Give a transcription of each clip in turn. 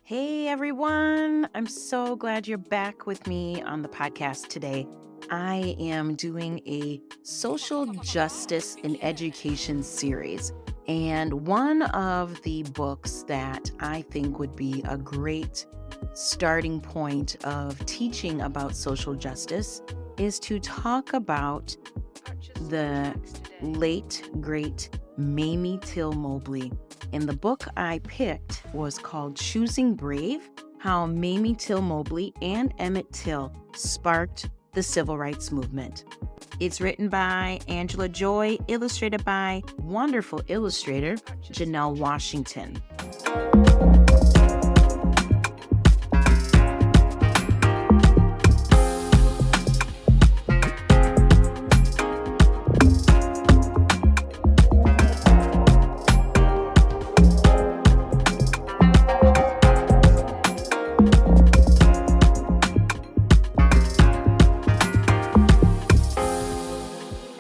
Hey everyone, I'm so glad you're back with me on the podcast today. I am doing a social justice in education series, and one of the books that I think would be a great starting point of teaching about social justice is to talk about the late, great Mamie Till Mobley. And the book I picked was called Choosing Brave: How Mamie Till Mobley and Emmett Till Sparked the Civil Rights Movement. It's written by Angela Joy, illustrated by wonderful illustrator Janelle Washington.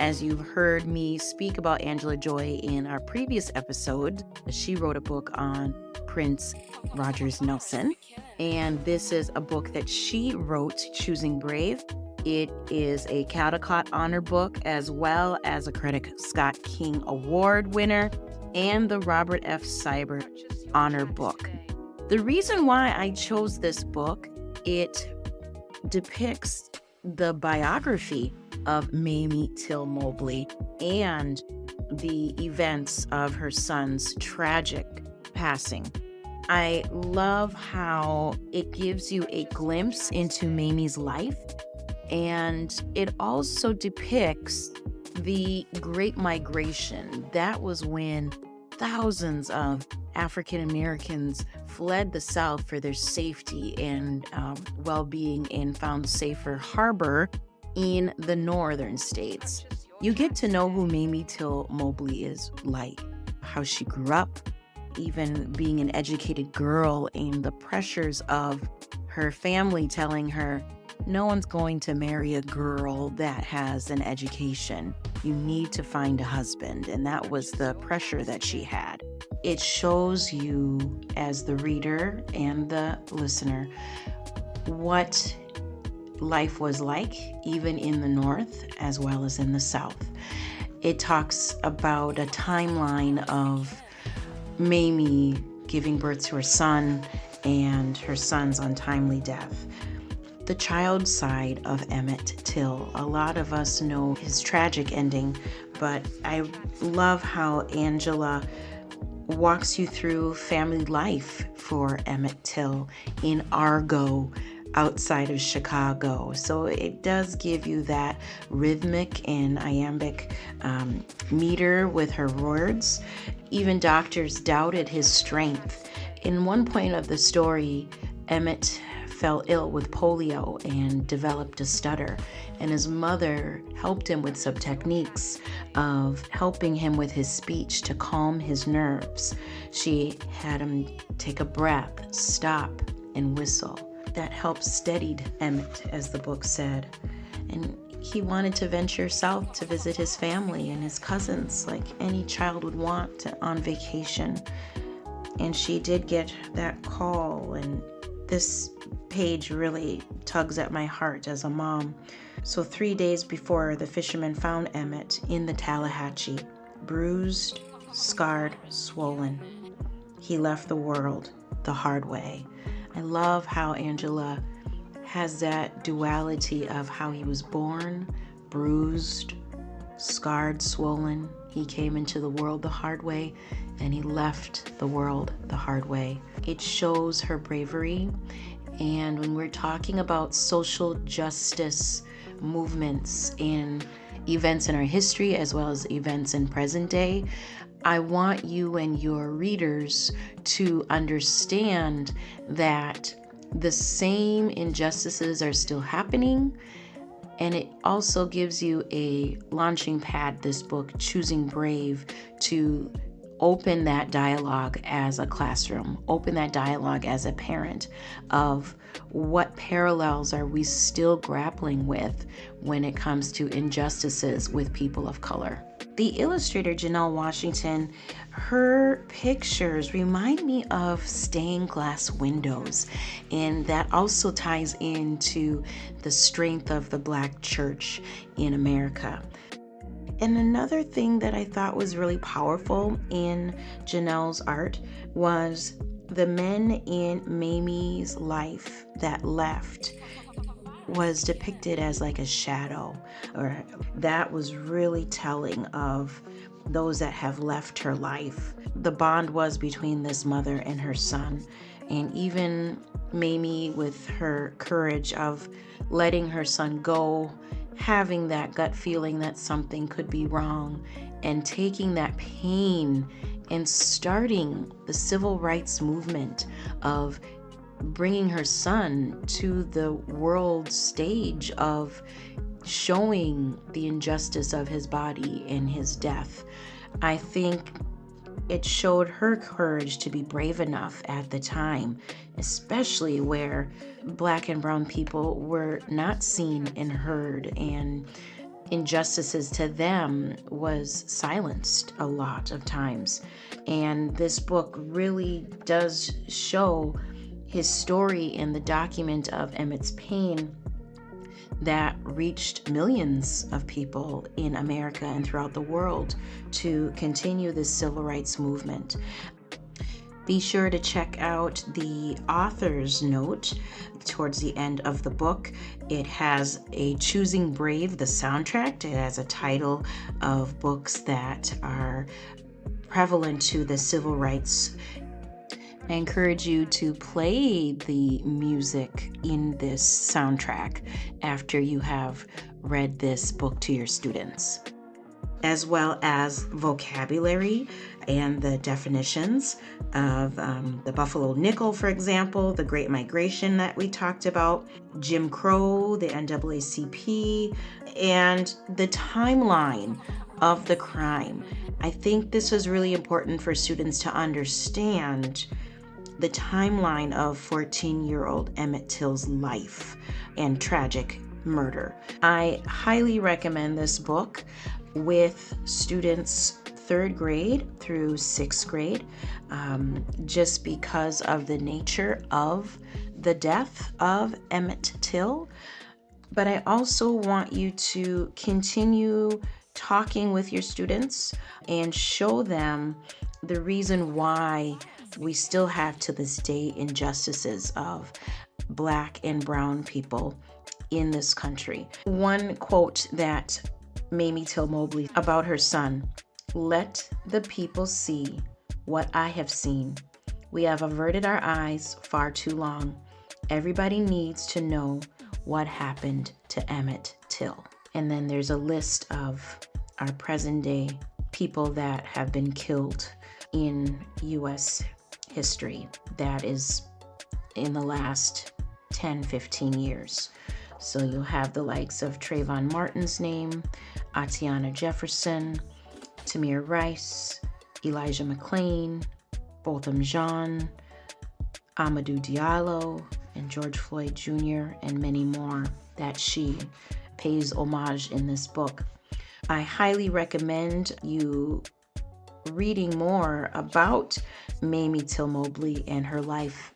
As you've heard me speak about Angela Joy in our previous episode, she wrote a book on Prince Rogers Nelson, and this is a book that she wrote, Choosing Brave. It is a Caldecott Honor book, as well as a Coretta Scott King Award winner and the Robert F. Seibert Honor book. The reason why I chose this book, it depicts the biography of Mamie Till Mobley and the events of her son's tragic passing. I love how it gives you a glimpse into Mamie's life, and it also depicts the Great Migration. That was when thousands of African Americans fled the South for their safety and well-being and found safer harbor in the northern states. You get to know who Mamie Till Mobley is like, how she grew up, even being an educated girl, and the pressures of her family telling her, no one's going to marry a girl that has an education. You need to find a husband. And that was the pressure that she had. It shows you, as the reader and the listener, what life was like, even in the North as well as in the South. It talks about a timeline of Mamie giving birth to her son and her son's untimely death. The child side of Emmett Till. A lot of us know his tragic ending, but I love how Angela walks you through family life for Emmett Till in Argo, outside of Chicago. So it does give you that rhythmic and iambic meter with her words. Even doctors doubted his strength. In one point of the story, Emmett fell ill with polio and developed a stutter, and his mother helped him with some techniques of helping him with his speech to calm his nerves. She had him take a breath, stop, and whistle. That helped steadied Emmett, as the book said. And he wanted to venture south to visit his family and his cousins, like any child would want on vacation. And she did get that call, and this page really tugs at my heart as a mom. So 3 days before, the fishermen found Emmett in the Tallahatchie, bruised, scarred, swollen. He left the world the hard way. I love how Angela has that duality of how he was born, bruised, scarred, swollen. He came into the world the hard way, and he left the world the hard way. It shows her bravery. And when we're talking about social justice movements and events in our history as well as events in present day, I want you and your readers to understand that the same injustices are still happening. And it also gives you a launching pad, this book, Choosing Brave, to open that dialogue as a classroom, open that dialogue as a parent of what parallels are we still grappling with when it comes to injustices with people of color. The illustrator, Janelle Washington, her pictures remind me of stained glass windows, and that also ties into the strength of the Black church in America. And another thing that I thought was really powerful in Janelle's art was the men in Mamie's life that left was depicted as like a shadow, or that was really telling of those that have left her life. The bond was between this mother and her son, and even Mamie, with her courage of letting her son go, having that gut feeling that something could be wrong, and taking that pain and starting the civil rights movement of bringing her son to the world stage of showing the injustice of his body and his death. I think it showed her courage to be brave enough at the time, especially where Black and brown people were not seen and heard, and injustices to them was silenced a lot of times. And this book really does show his story in the document of Emmett's pain that reached millions of people in America and throughout the world to continue this civil rights movement. Be sure to check out the author's note towards the end of the book. It has a Choosing Brave, the soundtrack. It has a title of books that are prevalent to the civil rights. I encourage you to play the music in this soundtrack after you have read this book to your students, as well as vocabulary and the definitions of the Buffalo Nickel, for example, the Great Migration that we talked about, Jim Crow, the NAACP, and the timeline of the crime. I think this is really important for students to understand the timeline of 14-year-old Emmett Till's life and tragic murder. I highly recommend this book with students 3rd grade through 6th grade, just because of the nature of the death of Emmett Till. But I also want you to continue talking with your students and show them the reason why we still have to this day injustices of Black and brown people in this country. One quote that Mamie Till Mobley about her son: "Let the people see what I have seen. We have averted our eyes far too long. Everybody needs to know what happened to Emmett Till." And then there's a list of our present day people that have been killed in U.S. history that is in the last 10-15 years. So you'll have the likes of Trayvon Martin's name, Atiana Jefferson, Tamir Rice, Elijah McClain, Botham Jean, Amadou Diallo, and George Floyd Jr., and many more that she pays homage in this book. I highly recommend you reading more about Mamie Till Mobley and her life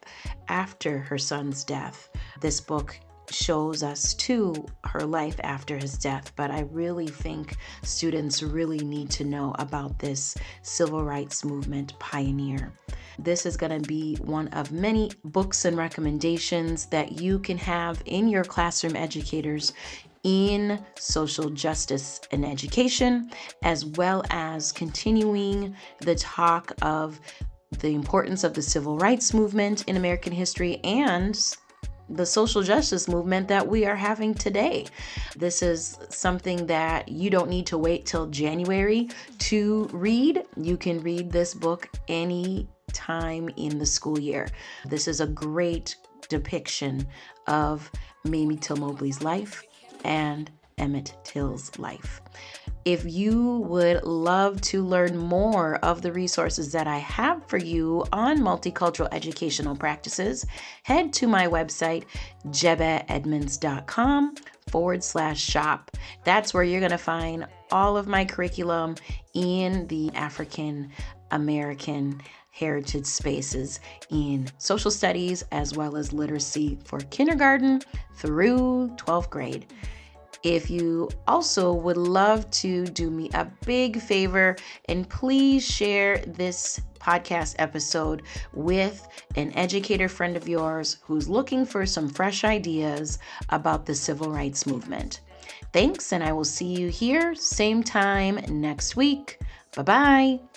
after her son's death. This book shows us too her life after his death, but I really think students really need to know about this civil rights movement pioneer. This is going to be one of many books and recommendations that you can have in your classroom educators in social justice and education, as well as continuing the talk of the importance of the civil rights movement in American history and the social justice movement that we are having today. This is something that you don't need to wait till January to read. You can read this book any time in the school year. This is a great depiction of Mamie Till Mobley's life and Emmett Till's life. If you would love to learn more of the resources that I have for you on multicultural educational practices, head to my website, jebaedmonds.com www.janellewashington.com/shop. That's where you're going to find all of my curriculum in the African American heritage spaces in social studies as well as literacy for kindergarten through 12th grade. If you also would love to do me a big favor and please share this podcast episode with an educator friend of yours who's looking for some fresh ideas about the civil rights movement. Thanks, and I will see you here same time next week. Bye-bye.